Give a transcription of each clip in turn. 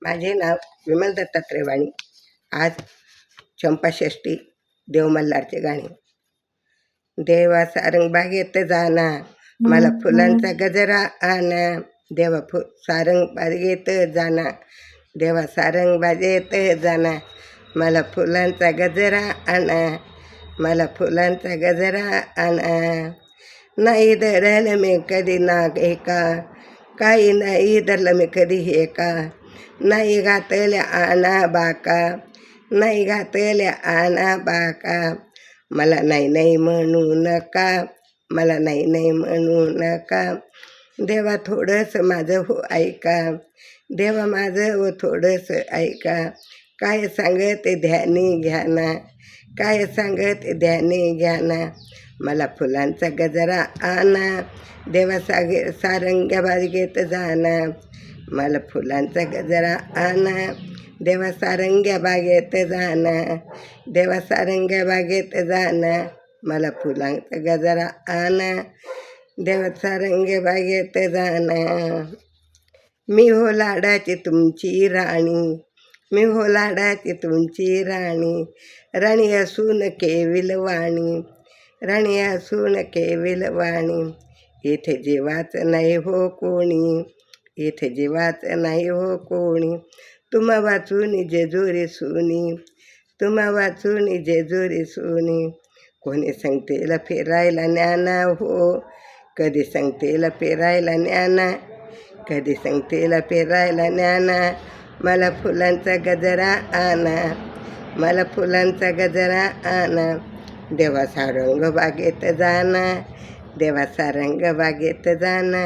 माझे नाव विमल दत्तात्रय वाणी. आज चंपाषष्ठी देव मल्हारचे गाणे. देवा सारंगबागेत जाना, मला फुलांचा गजरा आणा. देवा सारंगबागेत जाना, देवा सारंगबागेत जाना, मला फुलांचा गजरा आणा, मला फुलांचा गजरा आणा. नाही धरलं मी कधी नाग एका, काही नाही धरलं मी कधी हे का. नाही घातल्या आणा बाका, नाही घातल्या आणा बाका. मला नाही नाही म्हणू नका, मला नाही नाही म्हणू नका. देवा थोडंसं माझं हो ऐका, देवा माझं हो थोडंसं ऐका. काय सांगते ध्यानी घ्या ना, काय सांगते ध्यानी घ्या ना. मला फुलांचा गजरा आणा, देवा सारंग्या बागेत जाना, मला फुलांचा गजरा आणा, देवा सारंग्या बागेत जाना, देवा सारंग्या बागेत जाना, मला फुलांचा गजरा आणा, देवा सारंग्या बागेत जाना. मी हो लाडाची तुमची राणी, मी हो लाडाची तुमची राणी. राणी असून केविलवाणी, राणी असून केविलवाणी. इथे जीवाच नाही हो कोणी, इथे जीवाच नाही हो कोणी. तुम्हा वाचून जेजुरी सुनी, तुम्हा वाचून जेजुरी सुनी. कोणी सांगतेला फिरायला न्याना हो, कधी सांगतेला फिरायला न्याना, कधी सांगतेला फिरायला न्याना. मला फुलांचा गजरा आणा, मला फुलांचा गजरा आणा. देवा सारंग बागेत जाना, देवा सारंग बागेत जाना,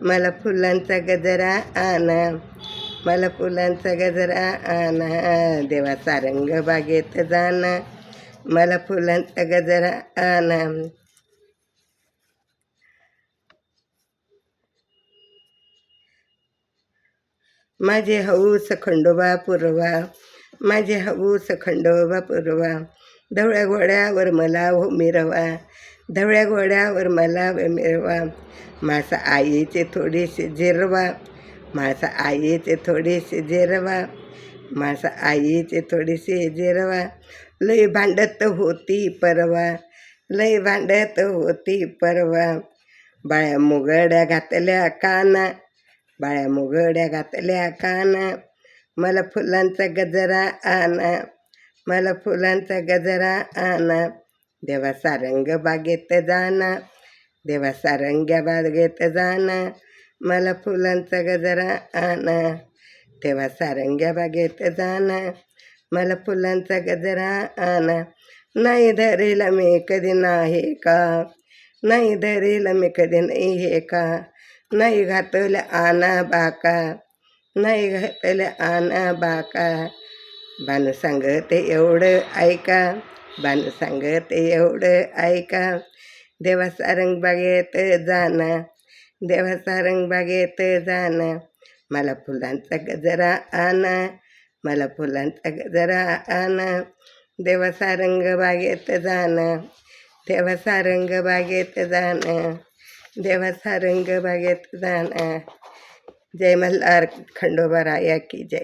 मला फुलांचा गजरा आणा, मला फुलांचा गजरा आणा. देवा सारंग बागेत जाना, मला फुलांचा गजरा आणा. माझे हौस खंडोबा पुरवा, माझे हौस खंडोबा पुरवा. धवळ्या घोड्यावर मला हो मिरवा, धवळ्या घोड्यावर मला मिरवा. माझा आईचे थोडीशी जिरवा, माझा आईचे थोडीशी जिरवा, माझा आईचे थोडीशी जिरवा. लई भांडत होती परवा, लई भांडत होती परवा. बाळ्या मुगड्या घातल्या काना, बाळ्या मुगड्या घातल्या काना. मला फुलांचा गजरा आणा, मला फुलांचा गजरा आणा. देवा सारंग बागेत जाना, देवा सारंग्या बागेत जाना, मला फुलांचा गजरा आणा, देवा सारंग्या बागेत जाना, मला फुलांचा गजरा आणा. नाही धरेला मी कधी नाही का, नाही धरेला मी कधी नाही हे का. नाही घातल्या आणा बाका, नाही घातल्या आणा बाका. बाण सांगते एवढं ऐका, बाण सांगते एवढं ऐका. देवा सारंग बागेत जाना, देवा सारंग बागेत जाना, मला फुलांचा गजरा आणा, मला फुलांचा गजरा आणा. देवा सारंग बागेत जाना, देवा सारंग बागेत जाना, देवा सारंग बागेत जाना. जय मल्हार खंडोबा राया की जय.